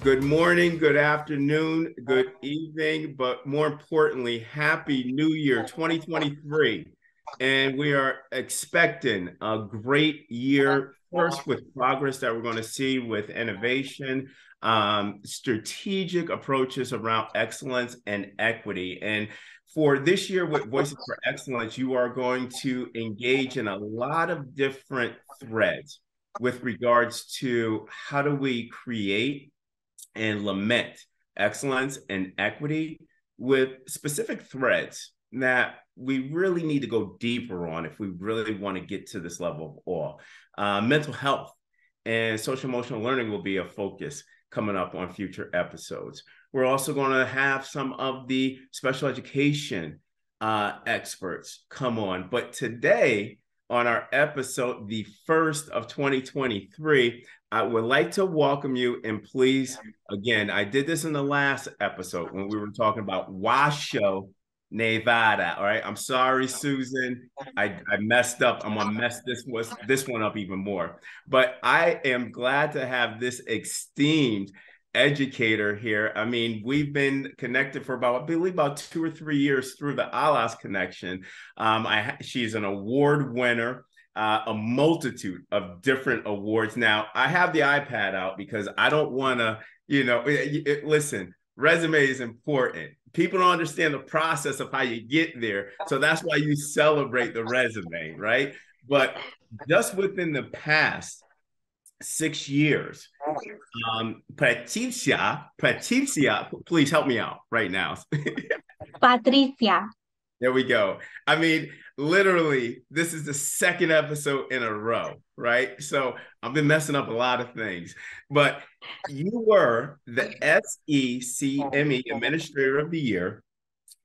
Good morning, good afternoon, good evening, but more importantly, Happy New Year 2023. And we are expecting a great year, first with progress that we're going to see with innovation, strategic approaches around excellence and equity. And for this year with Voices for Excellence, you are going to engage in a lot of different threads with regards to how do we create and lament excellence and equity with specific threads that we really need to go deeper on if we really want to get to this level of awe. Mental health and social emotional learning will be a focus coming up on future episodes. We're also going to have some of the special education experts come on. But today, on our episode, the first of 2023, I would like to welcome you. And please, again, I did this in the last episode when we were talking about Washoe, Nevada. All right. I'm sorry, Susan. I messed up. I'm going to mess this one up even more. But I am glad to have this esteemed educator here. I mean, we've been connected for about, I believe, about 2 or 3 years through the ALAS connection. She's an award winner, a multitude of different awards. Now, I have the iPad out because I don't want to, listen, resume is important. People don't understand the process of how you get there. So that's why you celebrate the resume, right? But just within the past 6 years, Patricia, please help me out right now. Patricia. There we go. I mean, literally, this is the second episode in a row, right? So I've been messing up a lot of things, but you were the SECME Administrator of the Year.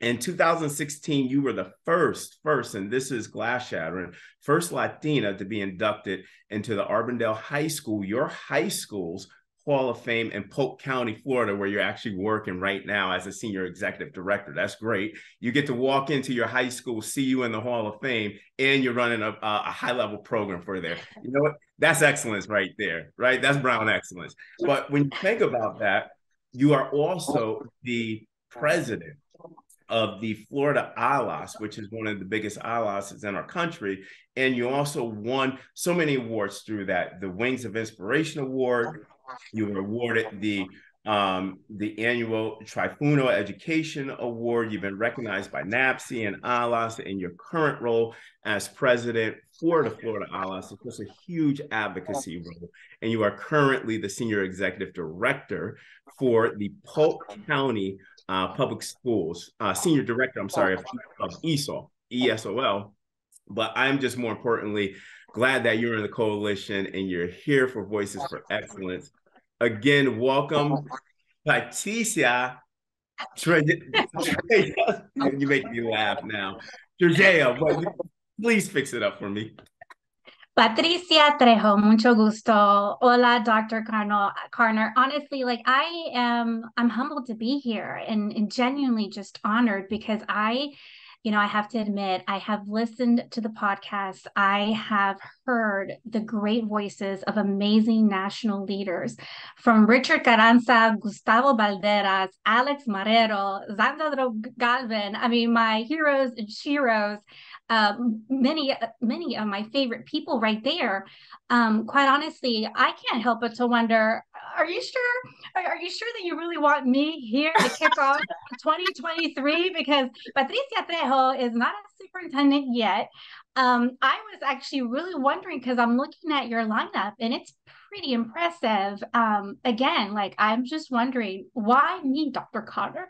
In 2016, you were the first, and this is glass shattering, first Latina to be inducted into the Arbondale High School, your high school's Hall of Fame in Polk County, Florida, where you're actually working right now as a Senior Executive Director. That's great. You get to walk into your high school, see you in the Hall of Fame, and you're running a high-level program for there. You know what? That's excellence right there, right? That's Brown excellence. But when you think about that, you are also the president of the Florida ALAS, which is one of the biggest ALASs in our country. And you also won so many awards through that. The Wings of Inspiration Award. You were awarded the annual Trifuno Education Award. You've been recognized by NAPSI and ALAS in your current role as president for the Florida ALAS. It's just a huge advocacy role. And you are currently the Senior Executive Director for the Polk County Public Schools, Senior Director, of ESOL, ESOL. But I'm just more importantly glad that you're in the coalition and you're here for Voices for Excellence. Again, welcome, Patricia. Trejo. You make me laugh now. Trejo, please fix it up for me. Patricia Trejo, mucho gusto. Hola, Dr. Carner. Honestly, I'm humbled to be here and genuinely just honored because I have to admit, I have listened to the podcast. I have heard the great voices of amazing national leaders from Richard Carranza, Gustavo Valderas, Alex Marrero, Xandro Galvin. I mean, my heroes and sheroes. Many of my favorite people right there. Quite honestly, I can't help but to wonder, are you sure? Are you sure that you really want me here to kick off 2023? Because Patricia Trejo is not a superintendent yet. I was actually really wondering because I'm looking at your lineup and it's pretty impressive. Again, I'm just wondering, why me, Dr. Carter?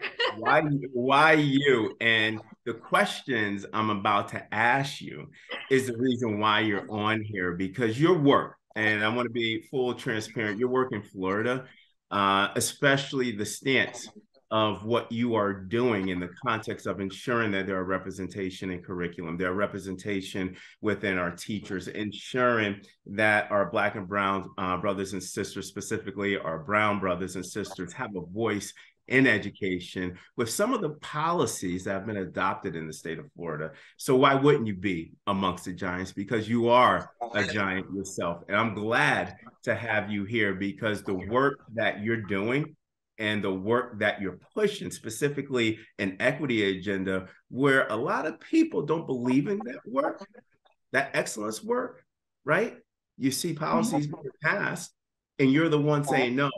Why you? And the questions I'm about to ask you is the reason why you're on here, because your work, and I want to be full transparent, your work in Florida, especially the stance of what you are doing in the context of ensuring that there are representation in curriculum, there are representation within our teachers, ensuring that our Black and Brown brothers and sisters, specifically our Brown brothers and sisters, have a voice in education with some of the policies that have been adopted in the state of Florida. So why wouldn't you be amongst the giants? Because you are a giant yourself. And I'm glad to have you here because the work that you're doing and the work that you're pushing, specifically an equity agenda, where a lot of people don't believe in that work, that excellence work, right? You see policies being passed, and you're the one saying, no,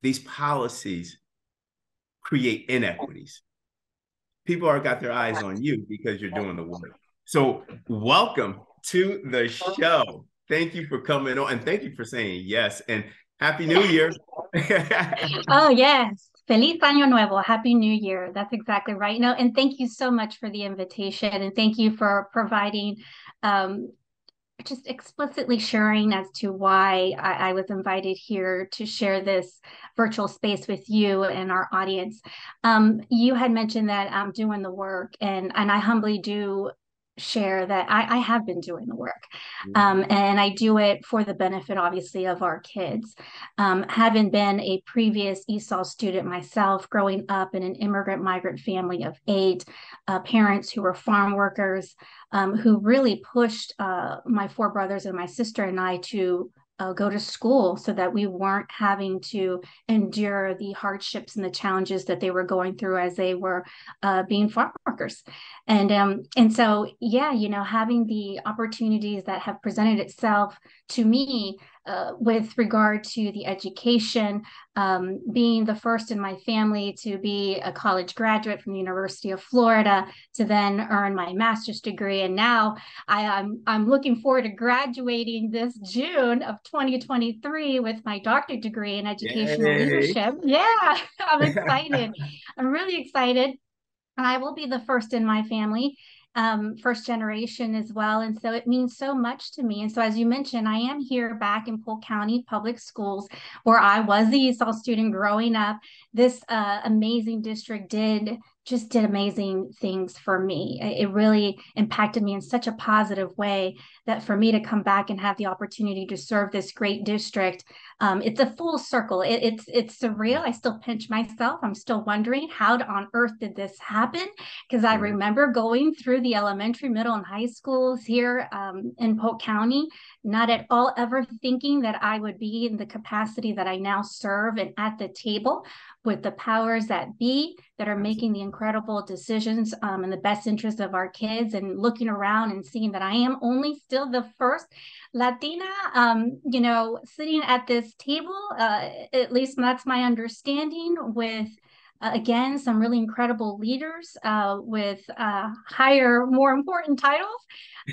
these policies create inequities. People are got their eyes on you because you're doing the work. So welcome to the show. Thank you for coming on, and thank you for saying yes, and Happy New Year. Oh, yes. Feliz Año Nuevo. Happy New Year. That's exactly right. No, and thank you so much for the invitation. And thank you for providing just explicitly sharing as to why I was invited here to share this virtual space with you and our audience. You had mentioned that I'm doing the work, and I humbly do share that I have been doing the work. And I do it for the benefit, obviously, of our kids. Having been a previous ESOL student myself, growing up in an immigrant migrant family of 8, parents who were farm workers, who really pushed my 4 brothers and my sister and I to go to school so that we weren't having to endure the hardships and the challenges that they were going through as they were being farm workers. And so, yeah, you know, having the opportunities that have presented itself to me with regard to the education, being the first in my family to be a college graduate from the University of Florida, to then earn my master's degree. And now I'm looking forward to graduating this June of 2023 with my doctorate degree in educational leadership. Yeah, I'm excited. I'm really excited. I will be the first in my family, first generation as well. And so it means so much to me. And so, as you mentioned, I am here back in Polk County Public Schools, where I was the ESOL student growing up. This amazing district did amazing things for me. It really impacted me in such a positive way that for me to come back and have the opportunity to serve this great district, it's a full circle. It's surreal. I still pinch myself. I'm still wondering how on earth did this happen? Because I remember going through the elementary, middle, and high schools here in Polk County, not at all ever thinking that I would be in the capacity that I now serve and at the table with the powers that be that are making the incredible decisions in the best interest of our kids, and looking around and seeing that I am only still the first Latina, you know, sitting at this table, at least that's my understanding, with again, some really incredible leaders with higher, more important titles.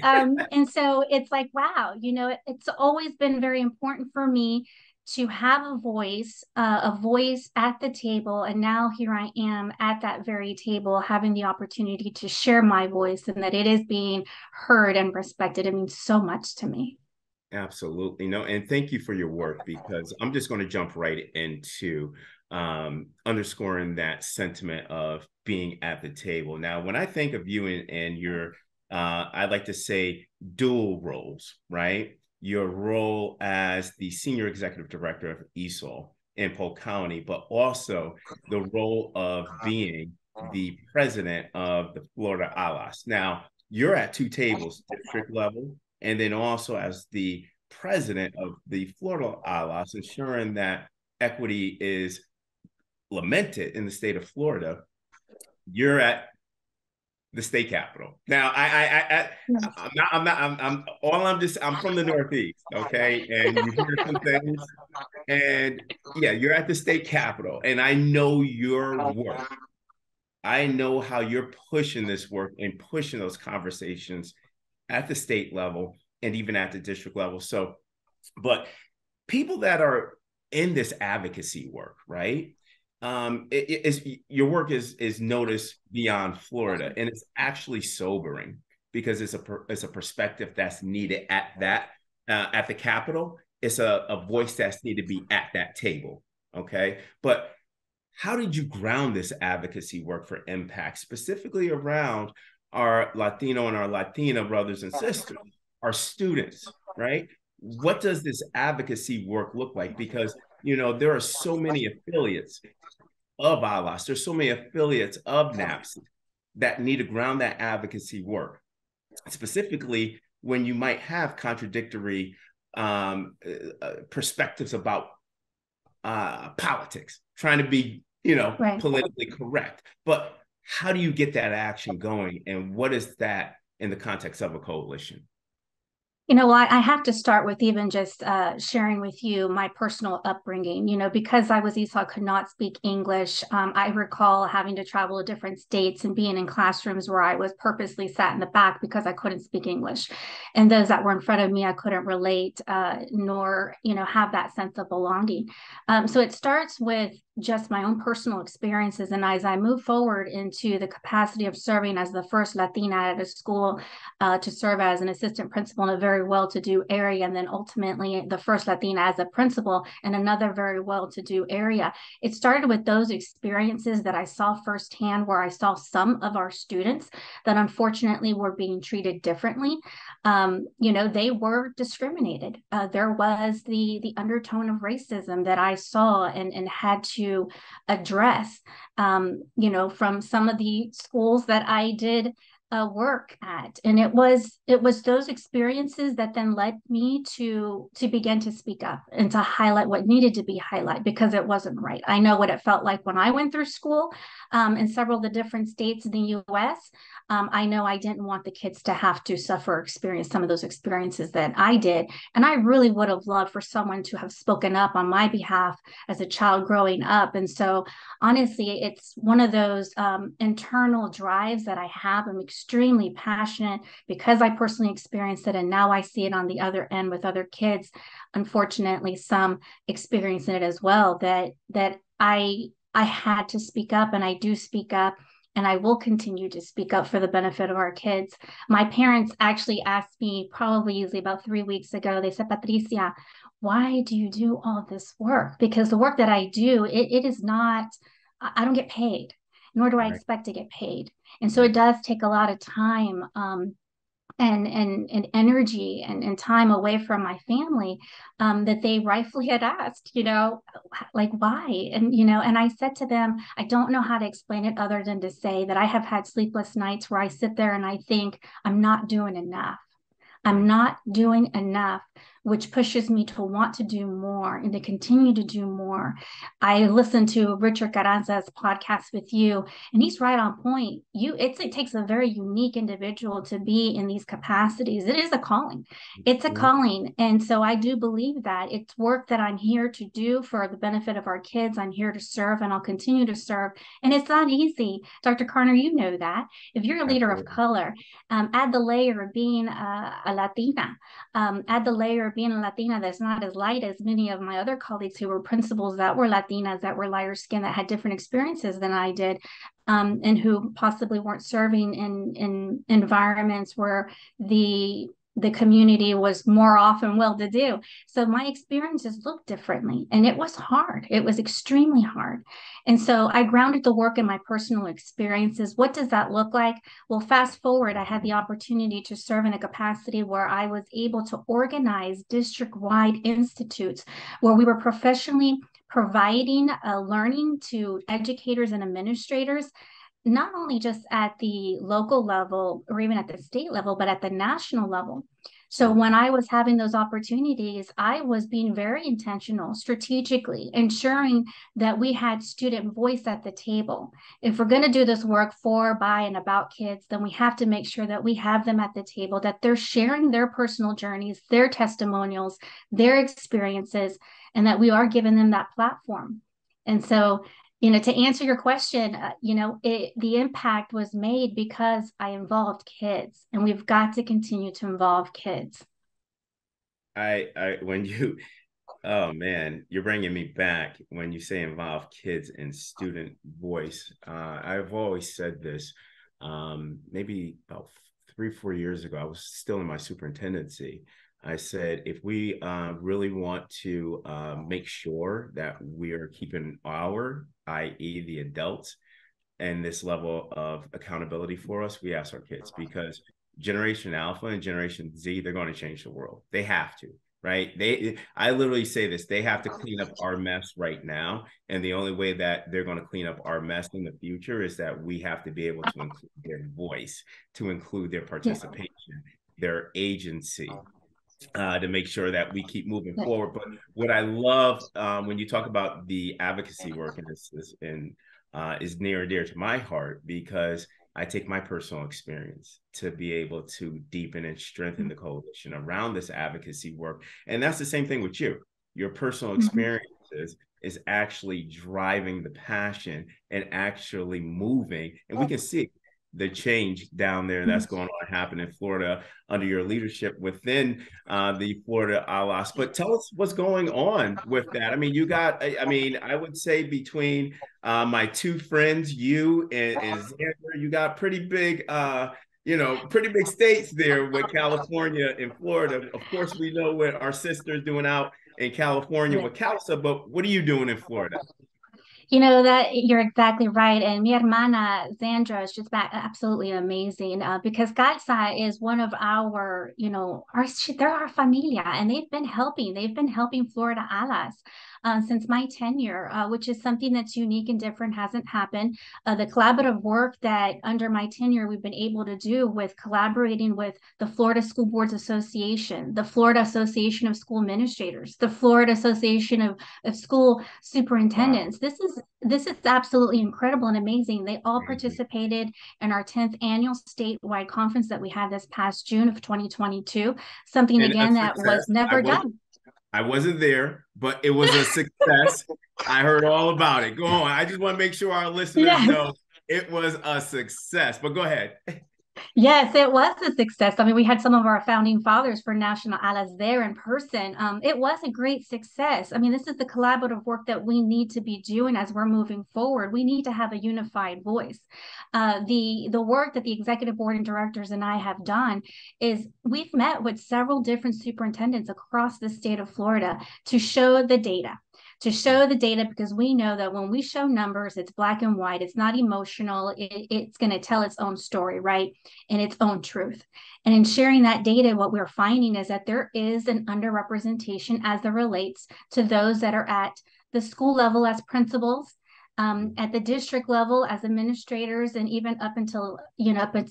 And so it's like, wow, you know, it's always been very important for me to have a voice at the table. And now here I am at that very table, having the opportunity to share my voice, and that it is being heard and respected. It means so much to me. Absolutely. No, and thank you for your work, because I'm just going to jump right into underscoring that sentiment of being at the table. Now, when I think of you and your, I like to say dual roles, right? Your role as the Senior Executive Director of ESOL in Polk County, but also the role of being the president of the Florida ALAS. Now, you're at 2 tables, district level, and then also as the president of the Florida ALAS, ensuring that equity is lamented in the state of Florida. You're at the state capitol. Now, I'm from the Northeast, okay? And you hear some things, and yeah, you're at the state capitol, and I know your work. I know how you're pushing this work and pushing those conversations at the state level and even at the district level. So, but people that are in this advocacy work, right? Your work is noticed beyond Florida, and it's actually sobering, because it's a perspective that's needed at the Capitol. It's a voice that's needed to be at that table. Okay, but how did you ground this advocacy work for impact, specifically around our Latino and our Latina brothers and sisters, our students, right? What does this advocacy work look like? Because, you know, there are so many affiliates of ALAS, there's so many affiliates of NAPS that need to ground that advocacy work, specifically when you might have contradictory perspectives about politics, trying to be, you know, Right. politically correct. But how do you get that action going? And what is that in the context of a coalition? Well, I have to start with even just sharing with you my personal upbringing. Because I was ESOL, could not speak English. I recall having to travel to different states and being in classrooms where I was purposely sat in the back because I couldn't speak English. And those that were in front of me, I couldn't relate, nor, have that sense of belonging. So it starts with just my own personal experiences. And as I move forward into the capacity of serving as the first Latina at a school, to serve as an assistant principal in a very well-to-do area, and then ultimately the first Latina as a principal in another very well-to-do area. It started with those experiences that I saw firsthand, where I saw some of our students that unfortunately were being treated differently. They were discriminated. There was the undertone of racism that I saw and had to address, from some of the schools that I did work at. And it was those experiences that then led me to begin to speak up and to highlight what needed to be highlighted, because it wasn't right. I know what it felt like when I went through school in several of the different states in the US. I know I didn't want the kids to have to suffer or experience some of those experiences that I did. And I really would have loved for someone to have spoken up on my behalf as a child growing up. And so honestly, it's one of those internal drives that I have. I'm extremely passionate because I personally experienced it, and now I see it on the other end with other kids. Unfortunately, some experiencing it as well. That I had to speak up, and I do speak up. And I will continue to speak up for the benefit of our kids. My parents actually asked me, probably usually about 3 weeks ago, they said, Patricia, why do you do all this work? Because the work that I do, it is not, I don't get paid, nor do I Right. expect to get paid. And so it does take a lot of time, and energy and time away from my family, that they rightfully had asked, like, why? And I said to them, I don't know how to explain it other than to say that I have had sleepless nights where I sit there and I think I'm not doing enough. I'm not doing enough, which pushes me to want to do more and to continue to do more. I listened to Richard Carranza's podcast with you, and he's right on point. It takes a very unique individual to be in these capacities. It is a calling. It's a calling. And so I do believe that it's work that I'm here to do for the benefit of our kids. I'm here to serve, and I'll continue to serve. And it's not easy. Dr. Carner, you know that. If you're a leader of color, add the layer of being a Latina, add the layer of being a Latina that's not as light as many of my other colleagues who were principals that were Latinas, that were lighter skinned, that had different experiences than I did, and who possibly weren't serving in environments where the community was more often well-to-do. So my experiences looked differently, and it was hard. It was extremely hard. And so I grounded the work in my personal experiences. What does that look like? Well, fast forward, I had the opportunity to serve in a capacity where I was able to organize district-wide institutes where we were professionally providing learning to educators and administrators, not only just at the local level or even at the state level, but at the national level. So when I was having those opportunities, I was being very intentional, strategically, ensuring that we had student voice at the table. If we're going to do this work for, by, and about kids, then we have to make sure that we have them at the table, that they're sharing their personal journeys, their testimonials, their experiences, and that we are giving them that platform. And so to answer your question, the impact was made because I involved kids, and we've got to continue to involve kids. Oh man, you're bringing me back when you say involve kids and student voice. I've always said this, maybe about 3-4 years ago, I was still in my superintendency. I said, if we really want to make sure that we're keeping our, i.e. the adults, and this level of accountability for us, we ask our kids, because Generation Alpha and Generation Z, they're going to change the world. They have to, right? I literally say this, they have to clean up our mess right now. And the only way that they're going to clean up our mess in the future is that we have to be able to include their voice, to include their participation, their agency, to make sure that we keep moving forward. But what I love when you talk about the advocacy work, and this is near and dear to my heart, because I take my personal experience to be able to deepen and strengthen the coalition around this advocacy work. And that's the same thing with you. Your personal experiences is actually driving the passion and actually moving. And we can see the change down there that's going on happen in Florida under your leadership within the Florida ALAS. But tell us what's going on with that. I mean, you got, I mean, I would say between my two friends, you and Xander, you got pretty big, pretty big states there with California and Florida. Of course, we know what our sister's doing out in California with CALSA, but what are you doing in Florida? You know that you're exactly right. And mi hermana Zandra is just absolutely amazing because CALSA is one of our, they're our familia, and they've been helping Florida ALAS since my tenure, which is something that's unique and different, hasn't happened. The collaborative work that under my tenure we've been able to do with collaborating with the Florida School Boards Association, the Florida Association of School Administrators, the Florida Association of School Superintendents. Wow. This is absolutely incredible and amazing. They all participated in our 10th annual statewide conference that we had this past June of 2022. Something, again, that was never done. I wasn't there, but it was a success. I heard all about it. Go on. I just want to make sure our listeners know it was a success. But go ahead. Yes, it was a success. I mean, we had some of our founding fathers for National ALAS there in person. It was a great success. I mean, this is the collaborative work that we need to be doing as we're moving forward. We need to have a unified voice. The work that the executive board and directors and I have done is we've met with several different superintendents across the state of Florida to show the data. Because we know that when we show numbers, it's black and white. It's not emotional. It's going to tell its own story, right? And its own truth. And in sharing that data, what we're finding is that there is an underrepresentation as it relates to those that are at the school level as principals, at the district level as administrators, and even up until,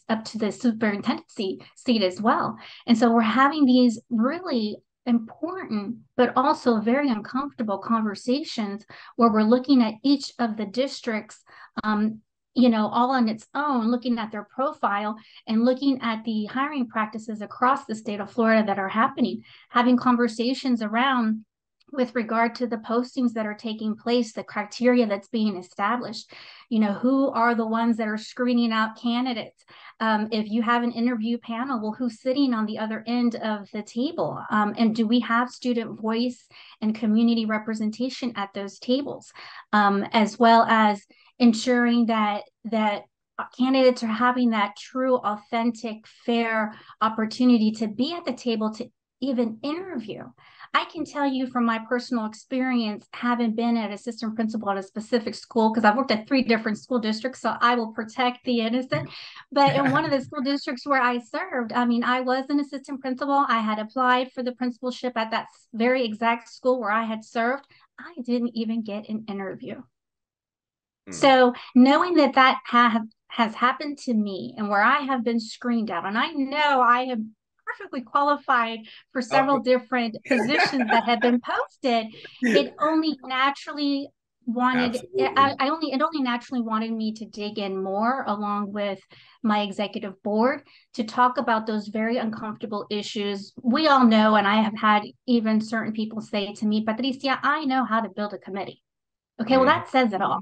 up to the superintendency seat as well. And so we're having these really important but also very uncomfortable conversations where we're looking at each of the districts all on its own, looking at their profile and looking at the hiring practices across the state of Florida that are happening, having conversations around with regard to the postings that are taking place, the criteria that's being established, who are the ones that are screening out candidates. If you have an interview panel, well, who's sitting on the other end of the table? And do we have student voice and community representation at those tables? As well as ensuring that candidates are having that true, authentic, fair opportunity to be at the table to even interview. I can tell you from my personal experience, having been an assistant principal at a specific school, because I've worked at 3 different school districts, so I will protect the innocent. But in one of the school districts where I served, I mean, I was an assistant principal. I had applied for the principalship at that very exact school where I had served. I didn't even get an interview. So knowing that has happened to me and where I have been screened out, and I know I have perfectly qualified for several different positions that have been posted, it only naturally wanted it only naturally wanted me to dig in more along with my executive board to talk about those very uncomfortable issues. We all know, and I have had even certain people say to me, Patricia, I know how to build a committee. Okay, well, that says it all.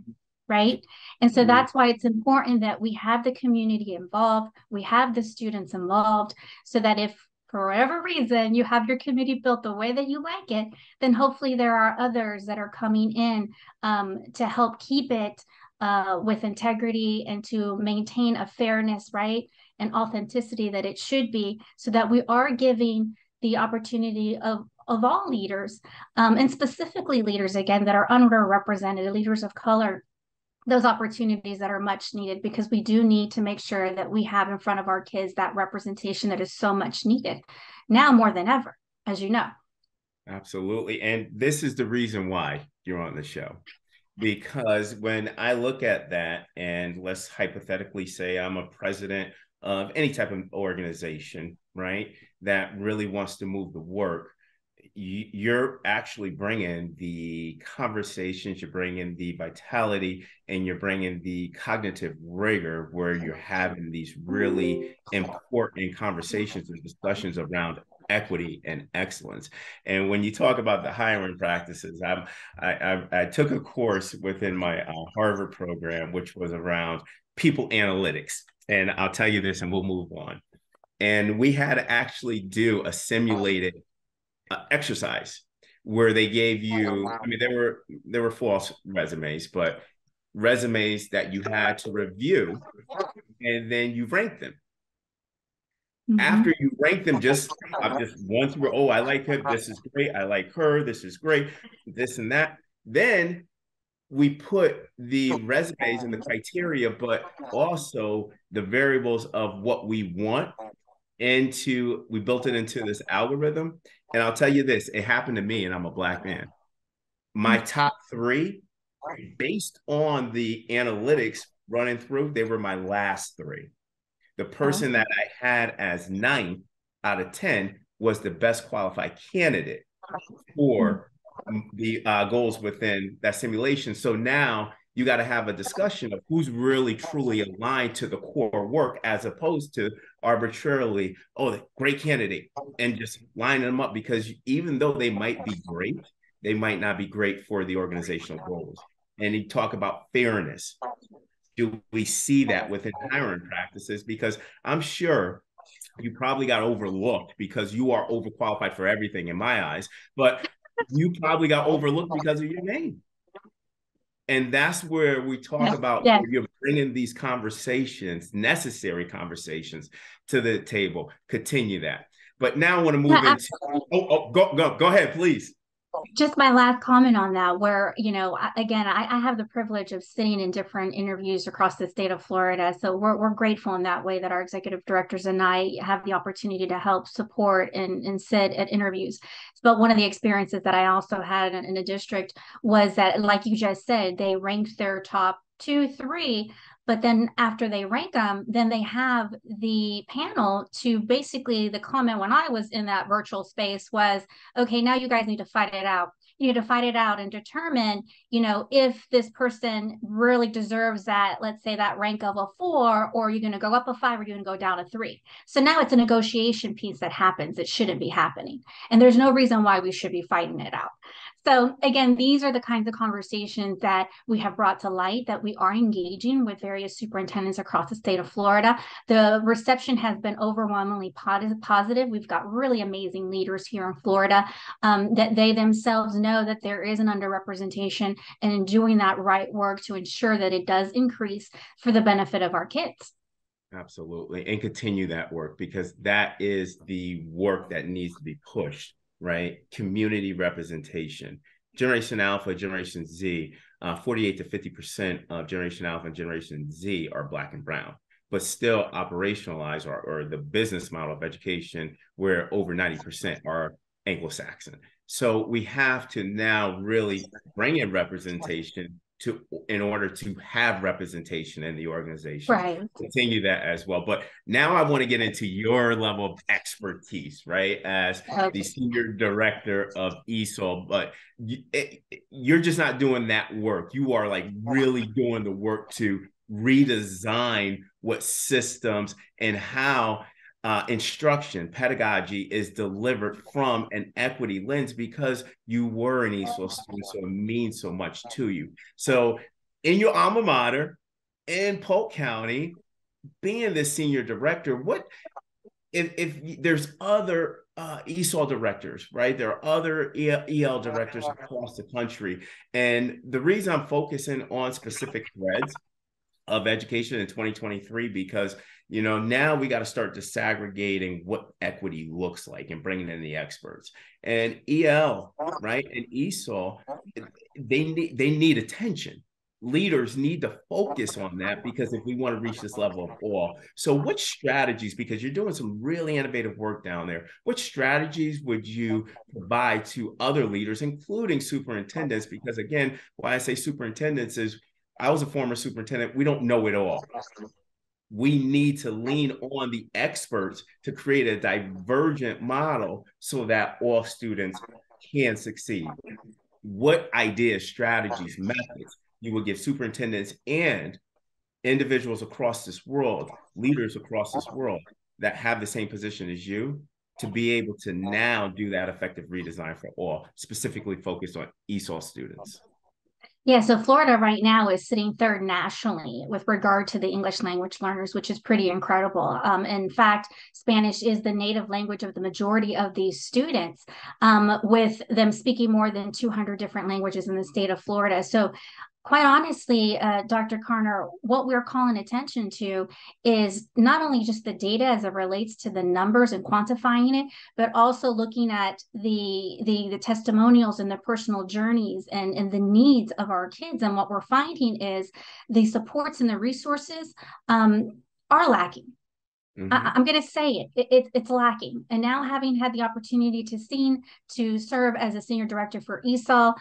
Right. And so that's why it's important that we have the community involved, we have the students involved, so that if for whatever reason you have your committee built the way that you like it, then hopefully there are others that are coming in to help keep it with integrity and to maintain a fairness, right, and authenticity that it should be, so that we are giving the opportunity of all leaders, and specifically leaders, again, that are underrepresented, leaders of color, those opportunities that are much needed, because we do need to make sure that we have in front of our kids that representation that is so much needed now more than ever, as you know. Absolutely. And this is the reason why you're on the show, because when I look at that, and let's hypothetically say I'm a president of any type of organization, right? that really wants to move the work, you're actually bringing the conversations, you're bringing the vitality, and you're bringing the cognitive rigor where you're having these really important conversations and discussions around equity and excellence. And when you talk about the hiring practices, I took a course within my Harvard program, which was around people analytics. And I'll tell you this and we'll move on. And we had to actually do a simulated exercise where they gave you, I mean, there were false resumes, but resumes that you had to review, and then you rank them. Mm-hmm. After you rank them, I'm just one through, oh, I like her, this is great, I like her, this is great, this and that. Then we put the resumes and the criteria, but also the variables of what we want we built it into this algorithm. And I'll tell you this, it happened to me, and I'm a Black man. My top 3, based on the analytics running through, they were my last 3. The person that I had as 9 out of 10 was the best qualified candidate for the goals within that simulation. So now you got to have a discussion of who's really truly aligned to the core work, as opposed to arbitrarily, oh, great candidate, and just lining them up, because even though they might be great, they might not be great for the organizational goals. And you talk about fairness. Do we see that within hiring practices? Because I'm sure you probably got overlooked because you are overqualified for everything in my eyes, but you probably got overlooked because of your name. And that's where we talk about you're bringing these conversations, necessary conversations, to the table. Continue that. But now I want to move into, go ahead, please. Just my last comment on that, where, you know, again, I have the privilege of sitting in different interviews across the state of Florida. So we're grateful in that way that our executive directors and I have the opportunity to help support and sit at interviews. But one of the experiences that I also had in a district was that, like you just said, they ranked their top 2, 3. But then after they rank them, then they have the panel to basically, the comment when I was in that virtual space was, okay, now you guys need to fight it out. You need to fight it out and determine, you know, if this person really deserves that, let's say that rank of a 4, or you're going to go up a 5, or you're going to go down a 3. So now it's a negotiation piece that happens. It shouldn't be happening. And there's no reason why we should be fighting it out. So again, these are the kinds of conversations that we have brought to light, that we are engaging with various superintendents across the state of Florida. The reception has been overwhelmingly positive. We've got really amazing leaders here in Florida that they themselves know that there is an underrepresentation, and in doing that right work to ensure that it does increase for the benefit of our kids. Absolutely. And continue that work, because that is the work that needs to be pushed. Right? Community representation. Generation Alpha, Generation Z, 48 to 50% of Generation Alpha and Generation Z are Black and brown, but still operationalize or the business model of education where over 90% are Anglo-Saxon. So we have to now really bring in representation in order to have representation in the organization. Right. Continue that as well. But now I want to get into your level of expertise, right? As the Senior Director of ESOL, but you're just not doing that work. You are like really doing the work to redesign what systems and how instruction, pedagogy is delivered from an equity lens, because you were an ESOL student, so it means so much to you. So in your alma mater, in Polk County, being the senior director, what if there's other ESOL directors, right? There are other EL directors across the country. And the reason I'm focusing on specific threads of education in 2023, because you know, now we got to start disaggregating what equity looks like and bringing in the experts. And EL, right, and ESOL, they need attention. Leaders need to focus on that, because if we want to reach this level of awe. So what strategies, because you're doing some really innovative work down there, what strategies would you provide to other leaders, including superintendents? Because again, why I say superintendents is I was a former superintendent. We don't know it all. we need to lean on the experts to create a divergent model so that all students can succeed. What ideas, strategies, methods you will give superintendents and individuals across this world, leaders across this world that have the same position as you to be able to now do that effective redesign for all, specifically focused on ESOL students? Yeah, so Florida right now is sitting third nationally with regard to the English language learners, which is pretty incredible. In fact, Spanish is the native language of the majority of these students, with them speaking more than 200 different languages in the state of Florida. So quite honestly, Dr. Carner, what we're calling attention to is not only just the data as it relates to the numbers and quantifying it, but also looking at the testimonials and the personal journeys and the needs of our kids. And what we're finding is the supports and the resources are lacking. I'm going to say it's lacking. And now, having had the opportunity to serve as a senior director for ESOL,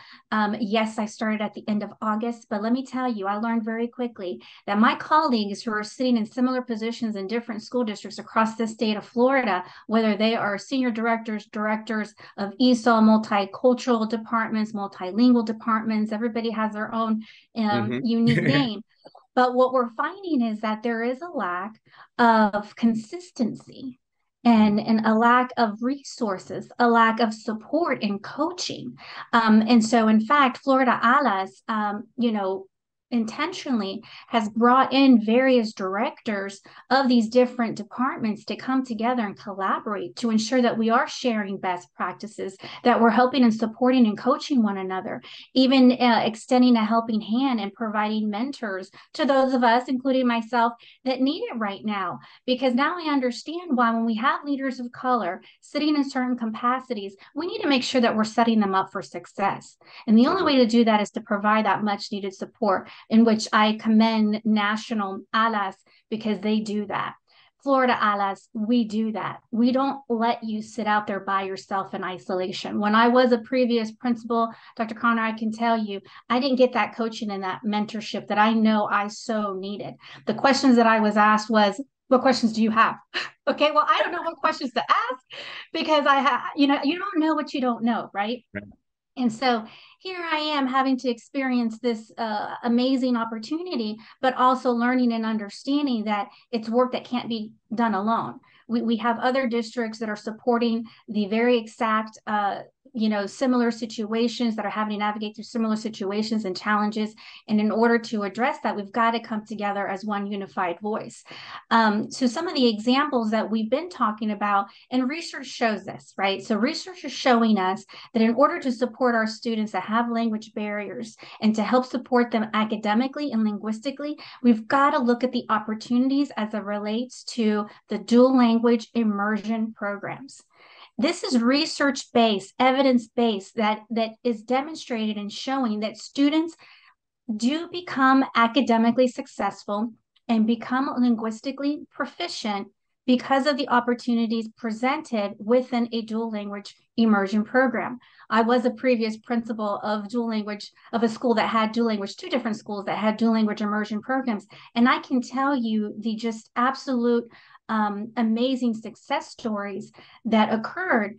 yes, I started at the end of August, but let me tell you, I learned very quickly that my colleagues who are sitting in similar positions in different school districts across the state of Florida, whether they are senior directors, directors of ESOL, multicultural departments, multilingual departments, everybody has their own unique name. But what we're finding is that there is a lack of consistency and a lack of resources, a lack of support and coaching. And so, in fact, Florida ALAS, intentionally has brought in various directors of these different departments to come together and collaborate to ensure that we are sharing best practices, that we're helping and supporting and coaching one another, even extending a helping hand and providing mentors to those of us, including myself, that need it right now. Because now I understand why when we have leaders of color sitting in certain capacities, we need to make sure that we're setting them up for success. And the only way to do that is to provide that much needed support, in which I commend National ALAS because they do that. Florida ALAS, we do that. We don't let you sit out there by yourself in isolation. When I was a previous principal, Dr. Connor, I can tell you, I didn't get that coaching and that mentorship that I know I so needed. The questions that I was asked was, what questions do you have? Okay, well, I don't know what questions to ask because you don't know what you don't know, right? And so here I am having to experience this amazing opportunity, but also learning and understanding that it's work that can't be done alone. We have other districts that are supporting the very exact similar situations, that are having to navigate through similar situations and challenges. And in order to address that, we've got to come together as one unified voice. So some of the examples that we've been talking about, and research shows this, right? So research is showing us that in order to support our students that have language barriers and to help support them academically and linguistically, we've got to look at the opportunities as it relates to the dual language immersion programs. This is research-based, evidence-based, that is demonstrated and showing that students do become academically successful and become linguistically proficient because of the opportunities presented within a dual language immersion program. I was a previous principal of dual language, of a school that had dual language, two different schools that had dual language immersion programs. And I can tell you the just absolute amazing success stories that occurred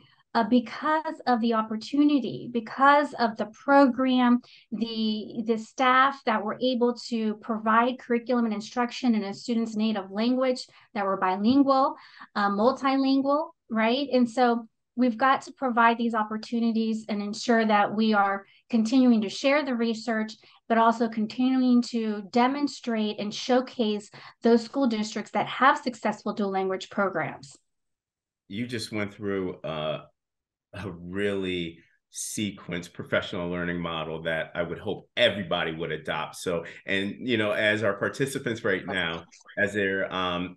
because of the opportunity, because of the program, the staff that were able to provide curriculum and instruction in a student's native language, that were bilingual, multilingual, right? And so we've got to provide these opportunities and ensure that we are continuing to share the research, but also continuing to demonstrate and showcase those school districts that have successful dual language programs. You just went through a really sequenced professional learning model that I would hope everybody would adopt. So, and as our participants right now, as they're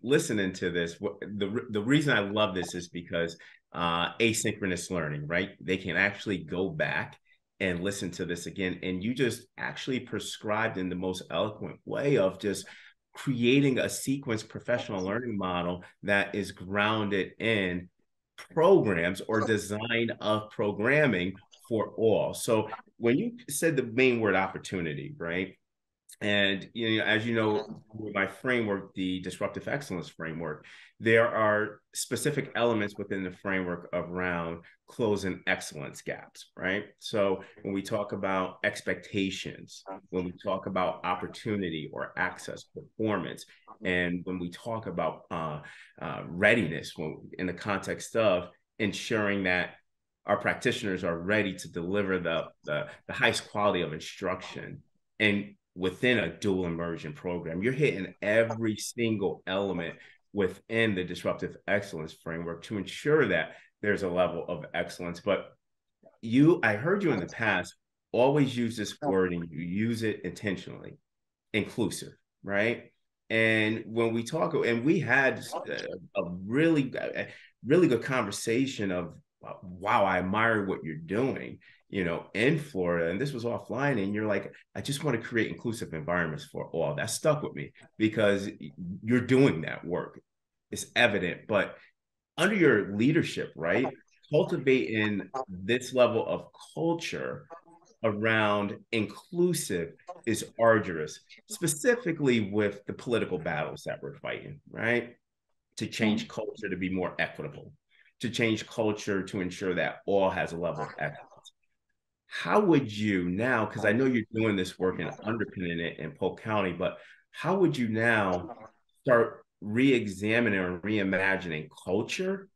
listening to this, the reason I love this is because asynchronous learning, right? They can actually go back and listen to this again. And you just actually prescribed in the most eloquent way of just creating a sequenced professional learning model that is grounded in programs or design of programming for all. So when you said the main word opportunity, right? And as you know, my framework, the disruptive excellence framework, there are specific elements within the framework around closing excellence gaps, right? So when we talk about expectations, when we talk about opportunity or access, performance, and when we talk about readiness, in the context of ensuring that our practitioners are ready to deliver the highest quality of instruction, and within a dual immersion program, you're hitting every single element within the disruptive excellence framework to ensure that there's a level of excellence. But I heard you in the past always use this wording, you use it intentionally, inclusive, right? And when we talk, and we had a really good conversation of, wow, I admire what you're doing, in Florida. And this was offline. And you're like, I just want to create inclusive environments for all. That stuck with me because you're doing that work. It's evident. But under your leadership, right, cultivating this level of culture around inclusive is arduous, specifically with the political battles that we're fighting, right? To change culture to be more equitable, to change culture to ensure that all has a level of excellence. How would you now, because I know you're doing this work and underpinning it in Polk County, but how would you now start re-examining or reimagining culture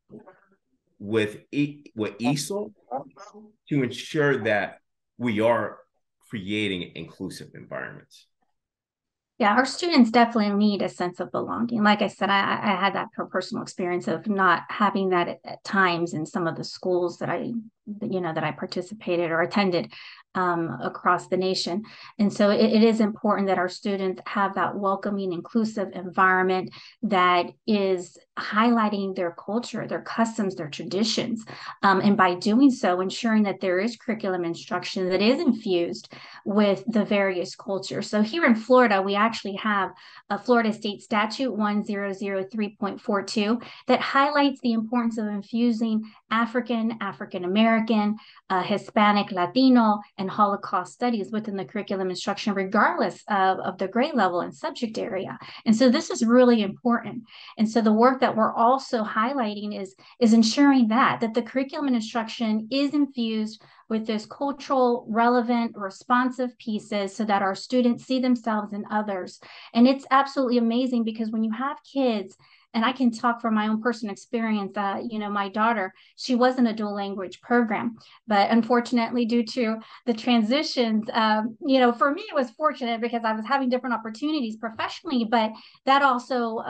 with ESOL to ensure that we are creating inclusive environments? Yeah, our students definitely need a sense of belonging. Like I said, I had that personal experience of not having that at times in some of the schools that I participated or attended across the nation. And so it is important that our students have that welcoming, inclusive environment that is highlighting their culture, their customs, their traditions. And by doing so, ensuring that there is curriculum instruction that is infused with the various cultures. So here in Florida, we actually have a Florida State Statute 1003.42 that highlights the importance of infusing African American, Hispanic, Latino, and Holocaust studies within the curriculum instruction, regardless of the grade level and subject area. And so this is really important. And so the work that we're also highlighting is ensuring that the curriculum and instruction is infused with this cultural, relevant, responsive pieces so that our students see themselves in others. And it's absolutely amazing because when you have kids, and I can talk from my own personal experience, my daughter, she was in a dual language program, but unfortunately due to the transitions, for me, it was fortunate because I was having different opportunities professionally, but that also,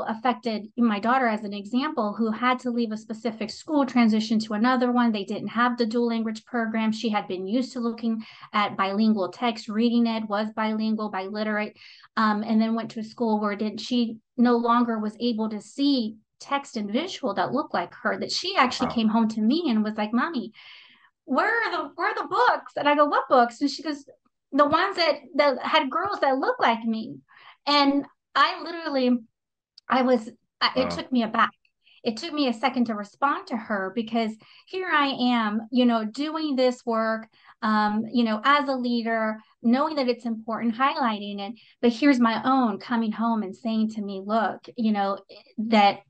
affected my daughter as an example, who had to leave a specific school, transition to another one. They didn't have the dual language program. She had been used to looking at bilingual text, reading it, was bilingual, biliterate, and then went to a school where she no longer was able to see text and visual that looked like her, that she actually came home to me and was like, Mommy, where are the books? And I go, what books? And she goes, the ones that had girls that look like me. And I literally, it took me aback. It took me a second to respond to her because here I am, doing this work, as a leader, knowing that it's important, highlighting it. But here's my own coming home and saying to me, look, that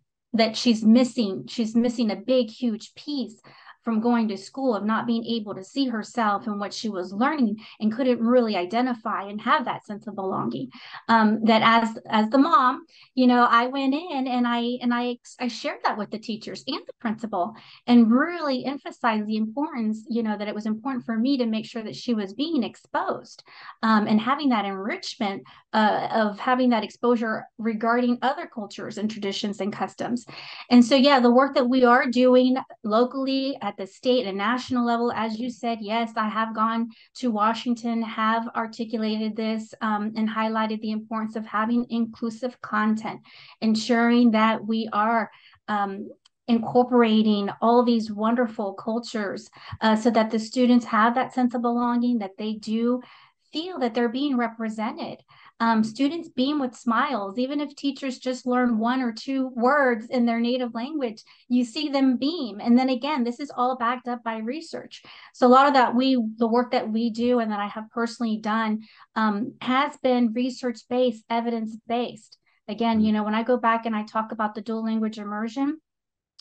she's missing a big, huge piece from going to school, of not being able to see herself and what she was learning, and couldn't really identify and have that sense of belonging. That as the mom, I went in and I shared that with the teachers and the principal, and really emphasized the importance, that it was important for me to make sure that she was being exposed, and having that enrichment of having that exposure regarding other cultures and traditions and customs. And so, yeah, the work that we are doing locally at the state and national level, as you said, yes, I have gone to Washington, have articulated this, and highlighted the importance of having inclusive content, ensuring that we are incorporating all these wonderful cultures, so that the students have that sense of belonging, that they do feel that they're being represented. Students beam with smiles. Even if teachers just learn 1 or 2 words in their native language, you see them beam. And then again, this is all backed up by research. So a lot of that the work that we do and that I have personally done has been research-based, evidence-based. Again, when I go back and I talk about the dual language immersion,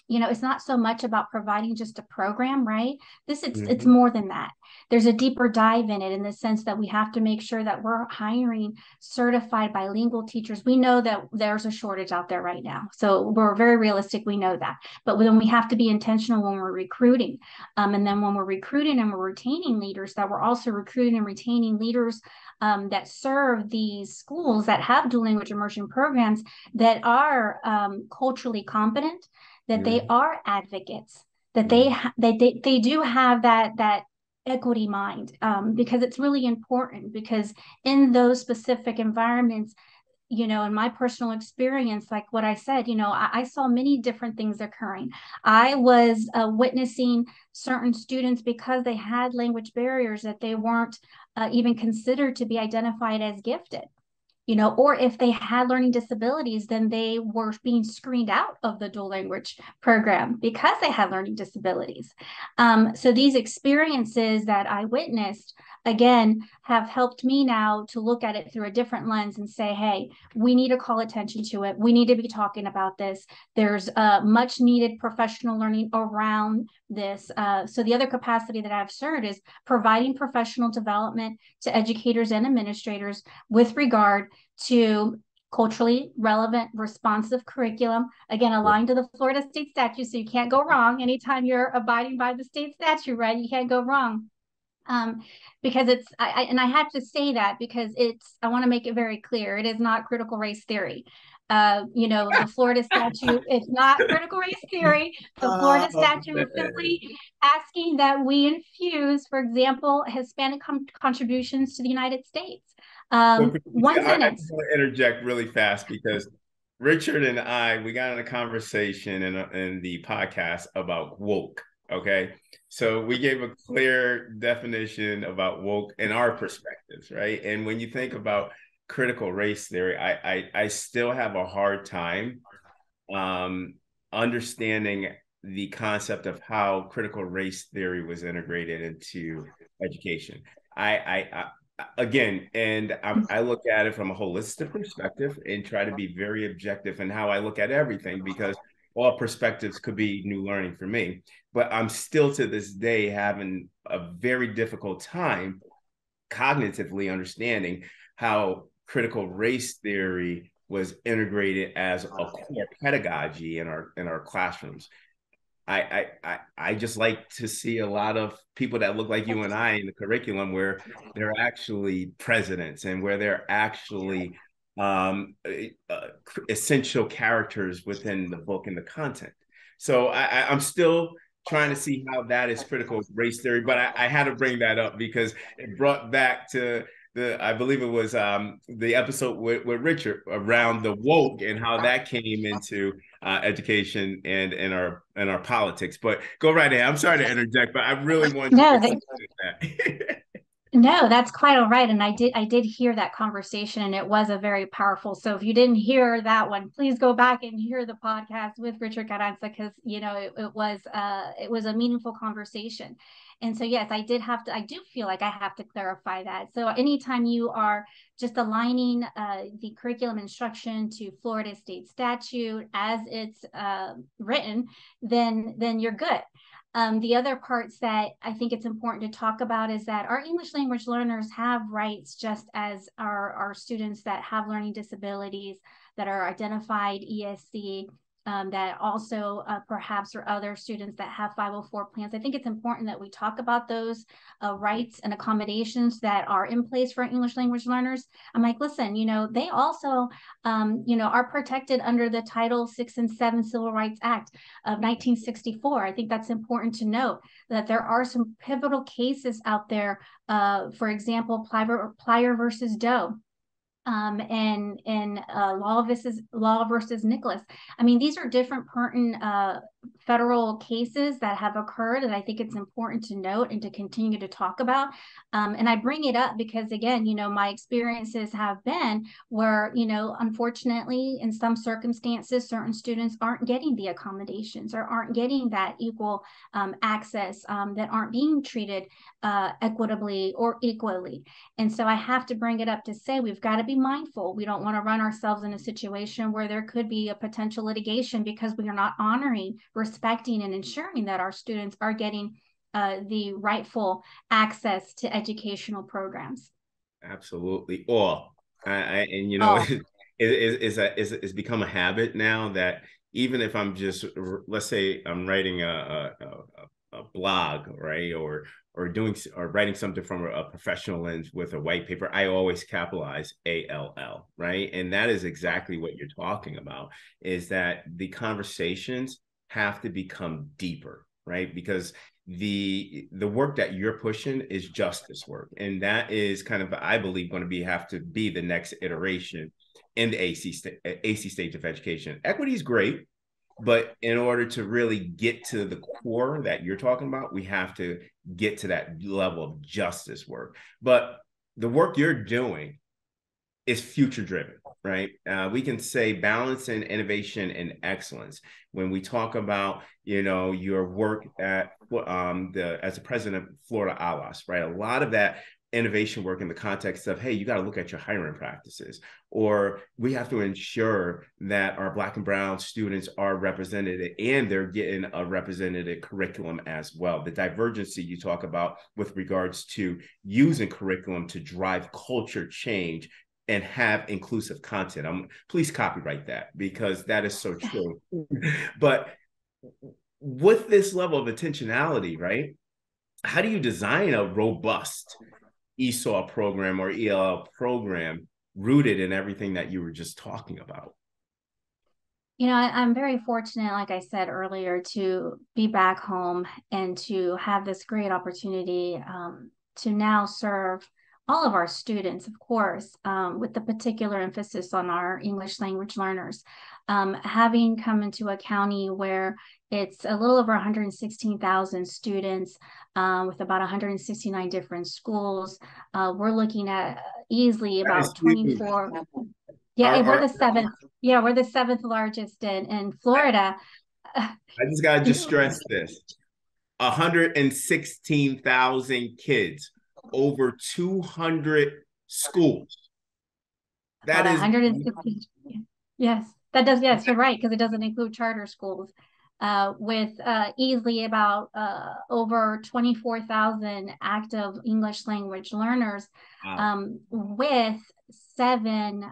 it's not so much about providing just a program, right? It's more than that. There's a deeper dive in it, in the sense that we have to make sure that we're hiring certified bilingual teachers. We know that there's a shortage out there right now. So we're very realistic. We know that. But then we have to be intentional when we're recruiting. And then when we're recruiting and we're retaining leaders, that we're also recruiting and retaining leaders that serve these schools that have dual language immersion programs, that are culturally competent, that they are advocates, that they do have that equity mind, because it's really important. Because in those specific environments, in my personal experience, like what I said, I saw many different things occurring. I was witnessing certain students, because they had language barriers, that they weren't even considered to be identified as gifted. Or if they had learning disabilities, then they were being screened out of the dual language program because they had learning disabilities. So these experiences that I witnessed, again, have helped me now to look at it through a different lens and say, hey, we need to call attention to it. We need to be talking about this. There's much needed professional learning around this. So the other capacity that I've served is providing professional development to educators and administrators with regard to culturally relevant, responsive curriculum, again, aligned to the Florida state statute. So you can't go wrong. Anytime you're abiding by the state statute, right, you can't go wrong. Because I have to say that because I want to make it very clear. It is not critical race theory. The Florida statute, it's not critical race theory. The Florida statute is simply asking that we infuse, for example, Hispanic contributions to the United States. One sentence. I just want to interject really fast, because Richard and we got in a conversation in the podcast about woke. Okay. So we gave a clear definition about woke in our perspectives, right? And when you think about critical race theory, I still have a hard time understanding the concept of how critical race theory was integrated into education. Again, I look at it from a holistic perspective and try to be very objective in how I look at everything, because all perspectives could be new learning for me. But I'm still to this day having a very difficult time cognitively understanding how critical race theory was integrated as a core pedagogy in our classrooms. I just like to see a lot of people that look like you and I in the curriculum, where they're actually presidents and where they're actually essential characters within the book and the content. So I'm still trying to see how that is critical race theory, but I had to bring that up because it brought back to I believe it was the episode with Richard around the woke and how that came into education and in our politics. But go right ahead. I'm sorry to interject, but I really wanted to say that. No, that's quite all right. And I did hear that conversation, and it was a very powerful. So if you didn't hear that one, please go back and hear the podcast with Richard Carranza, because it was a meaningful conversation. And so yes, I do feel like I have to clarify that. So anytime you are just aligning the curriculum instruction to Florida state statute as it's written, then you're good. The other parts that I think it's important to talk about is that our English language learners have rights just as our students that have learning disabilities, that are identified ESC, that also perhaps are other students that have 504 plans. I think it's important that we talk about those rights and accommodations that are in place for English language learners. I'm like, listen, they also, are protected under the Title 6 and 7 Civil Rights Act of 1964. I think that's important to note, that there are some pivotal cases out there. For example, Plyer versus Doe. and Law versus Nicholas. I mean, these are different pertinent federal cases that have occurred, and I think it's important to note and to continue to talk about. And I bring it up because, again, my experiences have been where, unfortunately, in some circumstances, certain students aren't getting the accommodations or aren't getting that equal access, that aren't being treated equitably or equally. And so I have to bring it up to say we've got to be mindful. We don't want to run ourselves in a situation where there could be a potential litigation because we are not honoring, respecting, and ensuring that our students are getting the rightful access to educational programs. Absolutely. All. And Oh, it's become a habit now that even if I'm just, let's say I'm writing a blog, right, or writing something from a professional lens with a white paper, I always capitalize ALL, right? And that is exactly what you're talking about, is that the conversations have to become deeper, right? Because the work that you're pushing is justice work, and that is kind of, I believe, going to have to be the next iteration in the AC stage of education. Equity is great, but in order to really get to the core that you're talking about, we have to get to that level of justice work. But the work you're doing is future driven, right? We can say balance and innovation and excellence. When we talk about, your work at as the president of Florida ALAS, right? A lot of that innovation work in the context of, hey, you got to look at your hiring practices, or we have to ensure that our Black and brown students are represented and they're getting a representative curriculum as well. The divergency you talk about with regards to using curriculum to drive culture change and have inclusive content. Please copyright that, because that is so true. But with this level of intentionality, right? How do you design a robust ESOL program or ELL program rooted in everything that you were just talking about? I'm very fortunate, like I said earlier, to be back home and to have this great opportunity to now serve all of our students, of course, with the particular emphasis on our English language learners. Having come into a county where it's a little over 116,000 students with about 169 different schools, we're looking at easily about 24. Yeah, we're the seventh. Yeah, we're the seventh largest in Florida. I just gotta just stress this: 116,000 kids, over 200 schools. That is 160. Yes, that does. Yes, you're right, because it doesn't include charter schools. With easily about over 24,000 active English language learners, wow. with 7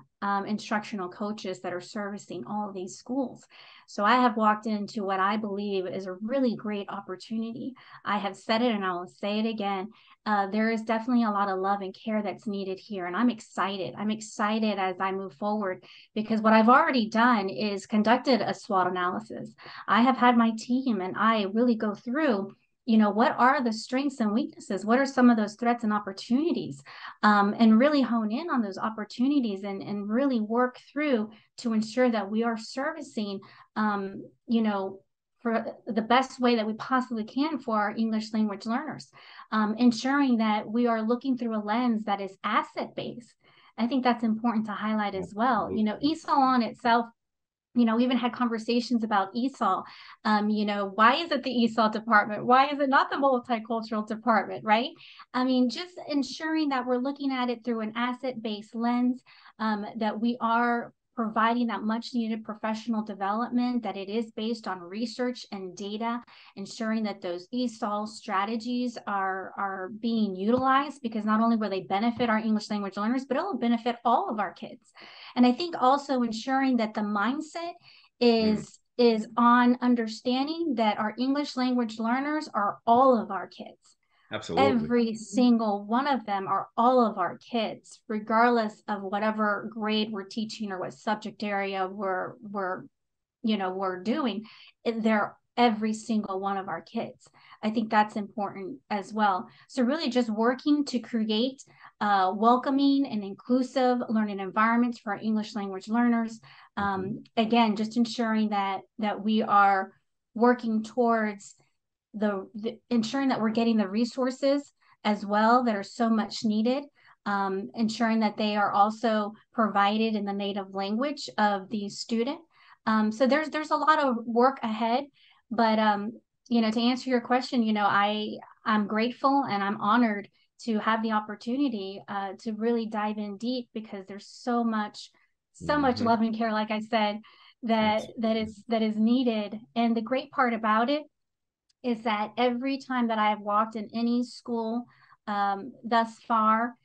instructional coaches that are servicing all of these schools. So I have walked into what I believe is a really great opportunity. I have said it and I will say it again. There is definitely a lot of love and care that's needed here. And I'm excited. I'm excited as I move forward, because what I've already done is conducted a SWOT analysis. I have had my team and I really go through, what are the strengths and weaknesses? What are some of those threats and opportunities? And really hone in on those opportunities and really work through to ensure that we are servicing, for the best way that we possibly can for our English language learners, ensuring that we are looking through a lens that is asset-based. I think that's important to highlight as well. ESOL on itself, we even had conversations about ESOL. Why is it the ESOL department? Why is it not the multicultural department, right? I mean, just ensuring that we're looking at it through an asset-based lens, that we are providing that much needed professional development, that it is based on research and data, ensuring that those ESOL strategies are being utilized, because not only will they benefit our English language learners, but it will benefit all of our kids. And I think also ensuring that the mindset is on understanding that our English language learners are all of our kids. Absolutely. Every single one of them are all of our kids, regardless of whatever grade we're teaching or what subject area we're doing. They're every single one of our kids. I think that's important as well. So really just working to create welcoming and inclusive learning environments for our English language learners. Again, just ensuring that we are working towards ensuring that we're getting the resources as well that are so much needed, ensuring that they are also provided in the native language of the student. So there's a lot of work ahead, but to answer your question, I'm grateful and I'm honored to have the opportunity to really dive in deep, because there's so much love and care, like I said, that is needed. And the great part about it is that every time that I have walked in any school thus far,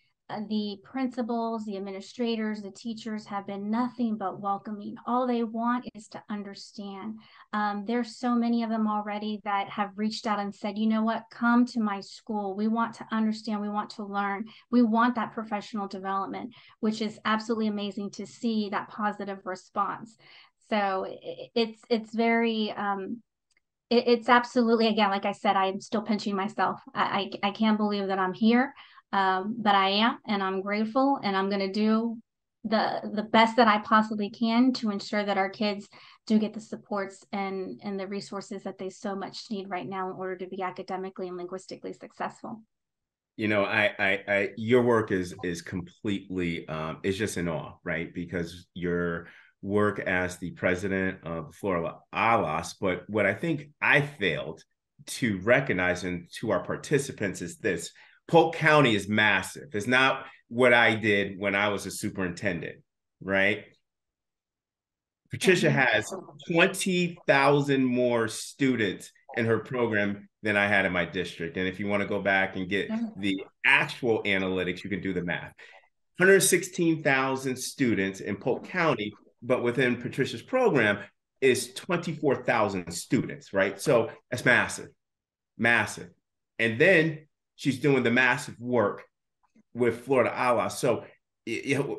the principals, the administrators, the teachers have been nothing but welcoming. All they want is to understand. There's so many of them already that have reached out and said, you know what, come to my school. We want to understand. We want to learn. We want that professional development, which is absolutely amazing to see that positive response. So it's very, it's absolutely, again, like I said, I'm still pinching myself. I can't believe that I'm here. But I am, and I'm grateful, and I'm going to do the best that I possibly can to ensure that our kids do get the supports and the resources that they so much need right now in order to be academically and linguistically successful. Your work is completely, it's just in awe, right? Because your work as the president of Florida ALAS, but what I think I failed to recognize, and to our participants, is this: Polk County is massive. It's not what I did when I was a superintendent, right? Patricia has 20,000 more students in her program than I had in my district. And if you want to go back and get the actual analytics, you can do the math. 116,000 students in Polk County, but within Patricia's program is 24,000 students, right? So that's massive, massive. And then she's doing the massive work with Florida ALAS. So,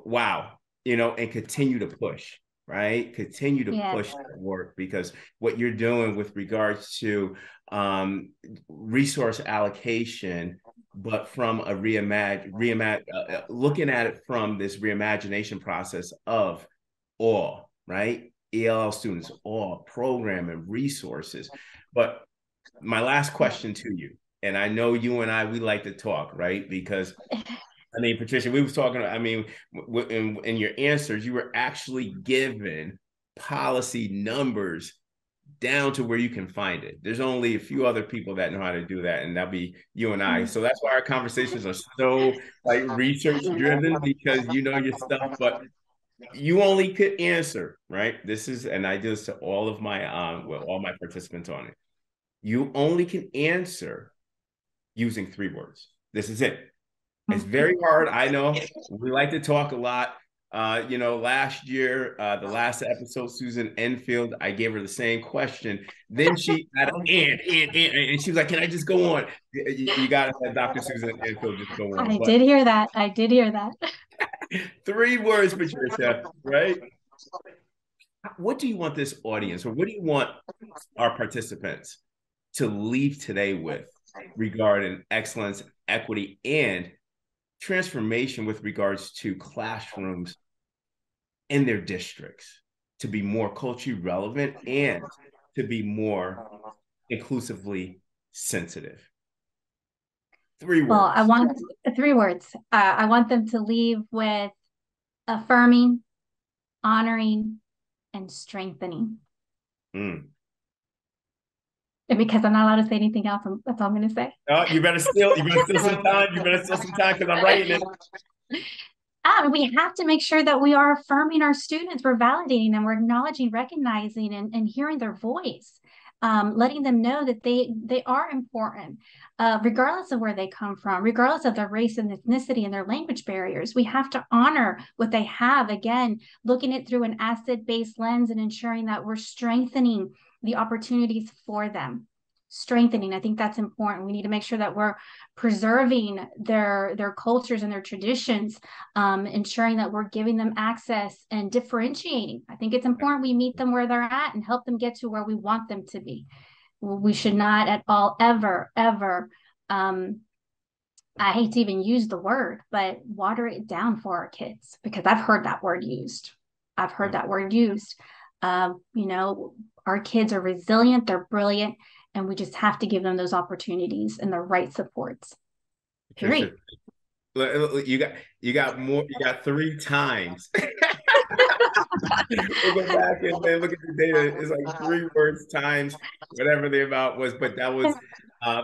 wow, and continue to push, right? Continue to push that work, because what you're doing with regards to resource allocation, but from a looking at it from this reimagination process of all, right? ELL students, all program and resources. But my last question to you, and I know you and we like to talk, right? Because, Patricia, we was talking, in your answers, you were actually given policy numbers down to where you can find it. There's only a few other people that know how to do that, and that'll be you and I. So that's why our conversations are so research driven, because you know your stuff, but you only could answer, right? And I do this to all of my all my participants on it. You only can answer using 3 words. This is it. It's very hard. I know we like to talk a lot. Last year, the last episode, Susan Enfield, I gave her the same question. Then she had an and she was like, "Can I just go on?" You got to let Dr. Susan Enfield just go on. I did hear that. 3 words, Patricia, right? What do you want this audience, or what do you want our participants to leave today with regarding excellence, equity, and transformation with regards to classrooms in their districts, to be more culturally relevant and to be more inclusively sensitive? 3 words. Well, I want 3 words. I want them to leave with affirming, honoring, and strengthening. And because I'm not allowed to say anything else, that's all I'm going to say. Oh, you better steal some time. You better steal some time, because I'm writing it. We have to make sure that we are affirming our students. We're validating them. We're acknowledging, recognizing, and hearing their voice, letting them know that they are important, regardless of where they come from, regardless of their race and ethnicity and their language barriers. We have to honor what they have. Again, looking at through an asset-based lens and ensuring that we're strengthening the opportunities for them. Strengthening, I think that's important. We need to make sure that we're preserving their cultures and their traditions, ensuring that we're giving them access and differentiating. I think it's important we meet them where they're at and help them get to where we want them to be. We should not at all ever I hate to even use the word, but water it down for our kids, because I've heard that word used. I've heard that word used. You know, our kids are resilient, they're brilliant, and we just have to give them those opportunities and the right supports. Patricia, Period. you got more, you got 3 times. We'll go back and look at the data. It's like 3 words times whatever the amount was, but that was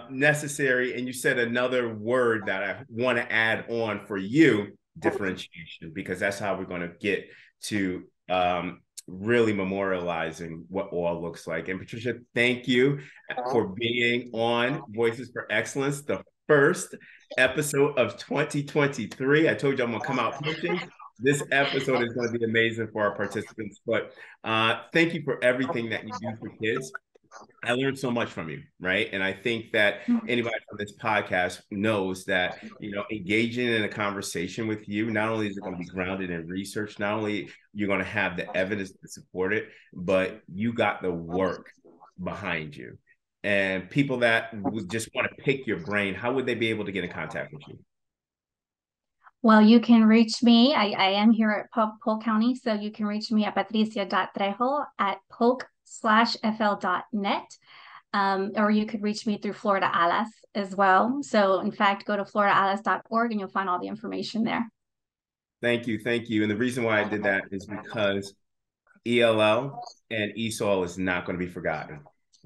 necessary. And you said another word that I want to add on for you: differentiation, because that's how we're going to get to really memorializing what all looks like. And Patricia, thank you for being on Voices for Excellence, the first episode of 2023. I told you I'm going to come out pushing. This episode is going to be amazing for our participants, but thank you for everything that you do for kids. I learned so much from you, right? And I think that anybody from this podcast knows that, you know, engaging in a conversation with you, not only is it going to be grounded in research, not only you're going to have the evidence to support it, but you got the work behind you. And people that would just want to pick your brain, how would they be able to get in contact with you? Well, you can reach me. I am here at Polk County, so you can reach me at patricia.trejo at polk/fl.net. Or you could reach me through Florida ALAS as well. So in fact, go to floridaalas.org and you'll find all the information there. Thank you. Thank you. And the reason why I did that is because ELL and ESOL is not going to be forgotten.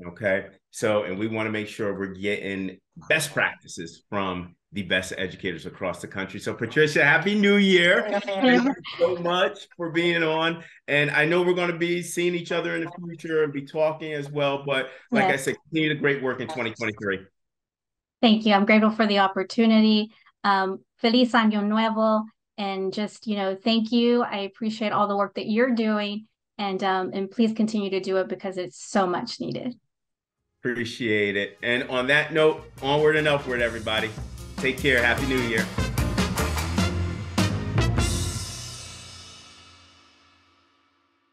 Okay. So, and we want to make sure we're getting best practices from the best educators across the country. So, Patricia, Happy New Year. Thank you so much for being on. And I know we're going to be seeing each other in the future and be talking as well. But like I said, continue the great work in 2023. Thank you. I'm grateful for the opportunity. Feliz Año Nuevo. And just, you know, thank you. I appreciate all the work that you're doing. And please continue to do it because it's so much needed. Appreciate it. And on that note, onward and upward, everybody. Take care. Happy New Year.